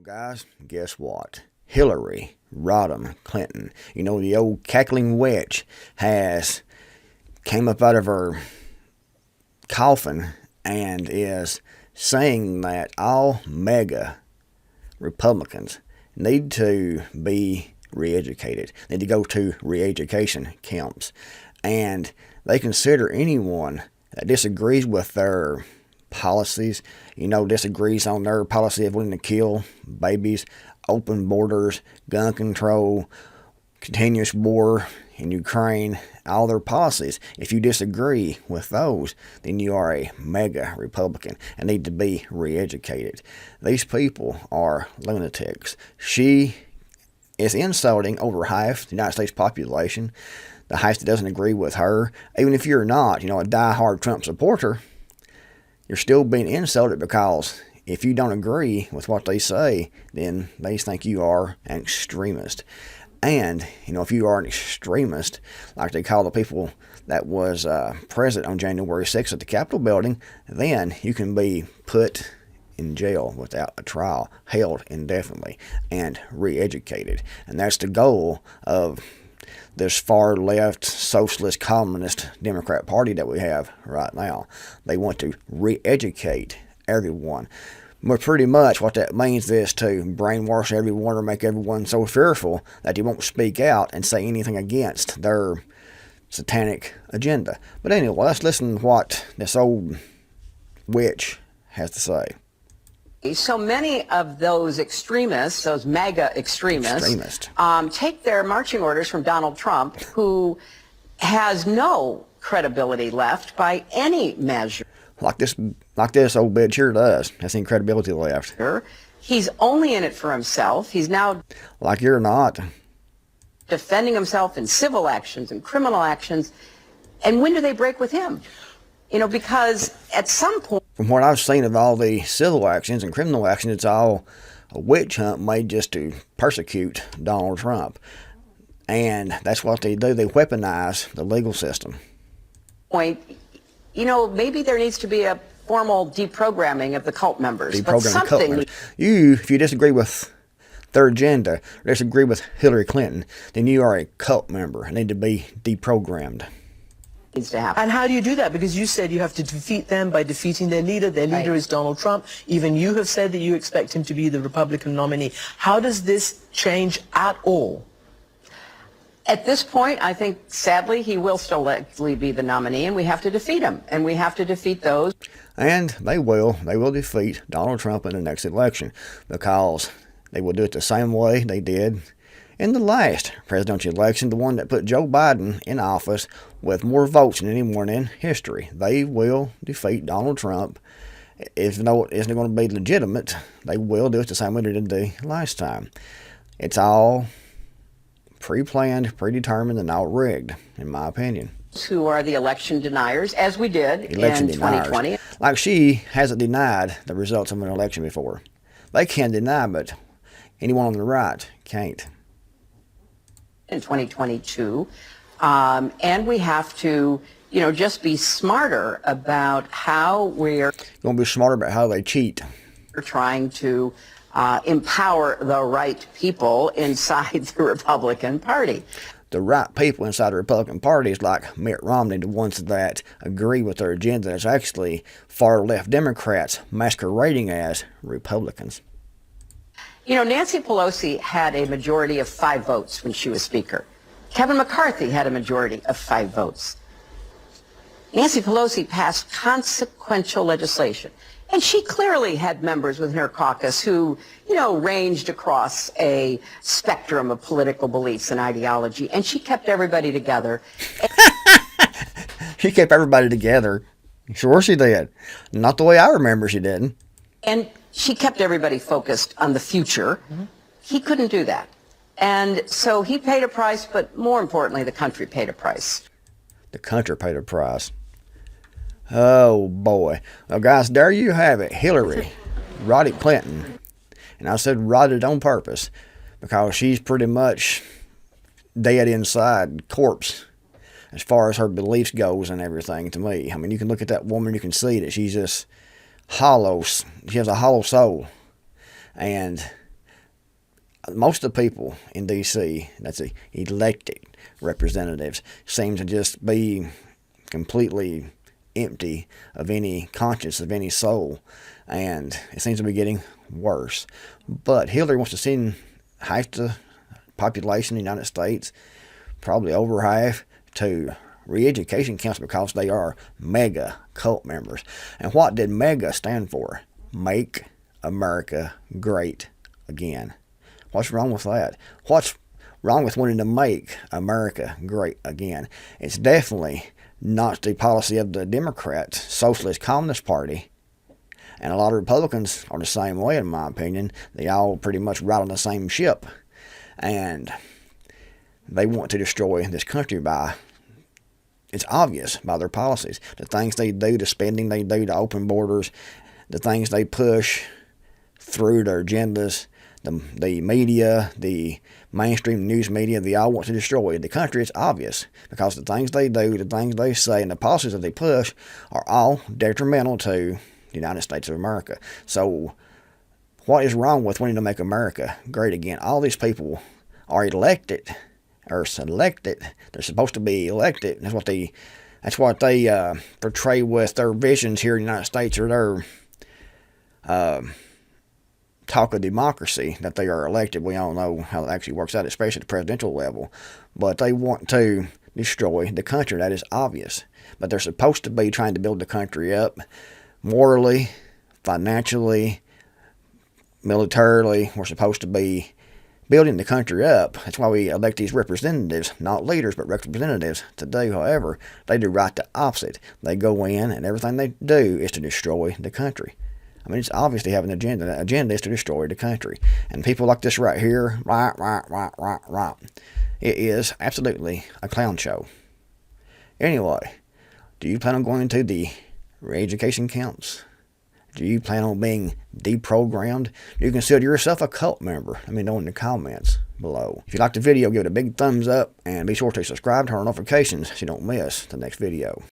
Guys, guess what? Hillary Rodham Clinton, the old cackling witch, has came up out of her coffin and is saying that all mega Republicans need to be re-educated, need to go to re-education camps, and they consider anyone that disagrees with their policies, disagrees on their policy of wanting to kill babies, open borders, gun control, continuous war in Ukraine, all their policies. If you disagree with those, then you are a mega Republican and need to be re-educated. These people are lunatics. She is insulting over half the United States population, the half that doesn't agree with her. Even if you're not, a die-hard Trump supporter, you're still being insulted because if you don't agree with what they say, then they think you are an extremist. And, if you are an extremist, like they call the people that was present on January 6th at the Capitol building, then you can be put in jail without a trial, held indefinitely, and re-educated. And that's the goal of this far-left, socialist, communist Democrat Party that we have right now. They want to re-educate everyone. But pretty much what that means is to brainwash everyone or make everyone so fearful that they won't speak out and say anything against their satanic agenda. But anyway, let's listen to what this old witch has to say. So many of those extremists, those MAGA extremists, take their marching orders from Donald Trump, who has no credibility left by any measure. Like this old bitch here does. Has any credibility left. He's only in it for himself. He's now... Like you're not. ...defending himself in civil actions and criminal actions. And when do they break with him? Because at some point... From what I've seen of all the civil actions and criminal actions, it's all a witch hunt made just to persecute Donald Trump. And that's what they do. They weaponize the legal system. Maybe there needs to be a formal deprogramming of the cult members. Deprogramming cult members. If you disagree with their agenda, or disagree with Hillary Clinton, then you are a cult member and need to be deprogrammed. Needs to happen. And how do you do that? Because you said you have to defeat them by defeating their leader. Their leader is Donald Trump. Even you have said that you expect him to be the Republican nominee. How does this change at all? At this point, I think, sadly, he will still likely be the nominee, and we have to defeat him. And we have to defeat those. And they will. They will defeat Donald Trump in the next election because they will do it the same way they did in the last presidential election, the one that put Joe Biden in office with more votes than anyone in history. They will defeat Donald Trump. If no, it isn't going to be legitimate, they will do it the same way they did the last time. It's all pre-planned, predetermined, and all rigged, in my opinion. Who are the election deniers, as we did in 2020. Like she hasn't denied the results of an election before. They can deny, but anyone on the right can't. In 2022, and we have to, just be smarter about how we're going to be smarter about how they cheat. We're trying to empower the right people inside the Republican Party. The right people inside the Republican Party is like Mitt Romney, the ones that agree with their agenda. It's actually far-left Democrats masquerading as Republicans. Nancy Pelosi had a majority of 5 votes when she was Speaker. Kevin McCarthy had a majority of 5 votes. Nancy Pelosi passed consequential legislation. And she clearly had members within her caucus who, ranged across a spectrum of political beliefs and ideology. And she kept everybody together. She kept everybody together. Sure she did. Not the way I remember she did. And she kept everybody focused on the future. He couldn't do that. And so he paid a price, but more importantly, the country paid a price. The country paid a price. Oh, boy. Well, guys, there you have it. Hillary Rodham Clinton. And I said rotted on purpose because she's pretty much dead inside, corpse, as far as her beliefs goes and everything to me. I mean, you can look at that woman, you can see that she's just hollow. She has a hollow soul. And most of the people in D.C., that's the elected representatives, seem to just be completely empty of any conscience, of any soul, and it seems to be getting worse. But Hillary wants to send half the population in the United States, probably over half, to re-education camps because they are mega cult members. And what did mega stand for? Make America Great Again. What's wrong with that? What's wrong with wanting to make America great again? It's definitely not the policy of the Democrats, Socialist Communist Party. And a lot of Republicans are the same way, in my opinion. They all pretty much ride on the same ship. And they want to destroy this country by, it's obvious, by their policies. The things they do, the spending they do, the open borders, the things they push through their agendas, the media, the mainstream news media, they all want to destroy the country. It's obvious because the things they do, the things they say, and the policies that they push are all detrimental to the United States of America. So what is wrong with wanting to make America great again? All these people are elected or selected. They're supposed to be elected. That's what they portray with their visions here in the United States, or their talk of democracy, that they are elected. We all know how it actually works out, especially at the presidential level. But they want to destroy the country. That is obvious. But they're supposed to be trying to build the country up morally, financially, militarily. We're supposed to be building the country up. That's why we elect these representatives, not leaders, but representatives to do. However, they do right the opposite. They go in and everything they do is to destroy the country. I mean, it's obvious they have an agenda. The agenda is to destroy the country. And people like this right here, right. It is absolutely a clown show. Anyway, do you plan on going to the re-education camps? Do you plan on being deprogrammed? Do you consider yourself a cult member? Let me know in the comments below. If you liked the video, give it a big thumbs up and be sure to subscribe, turn on notifications so you don't miss the next video.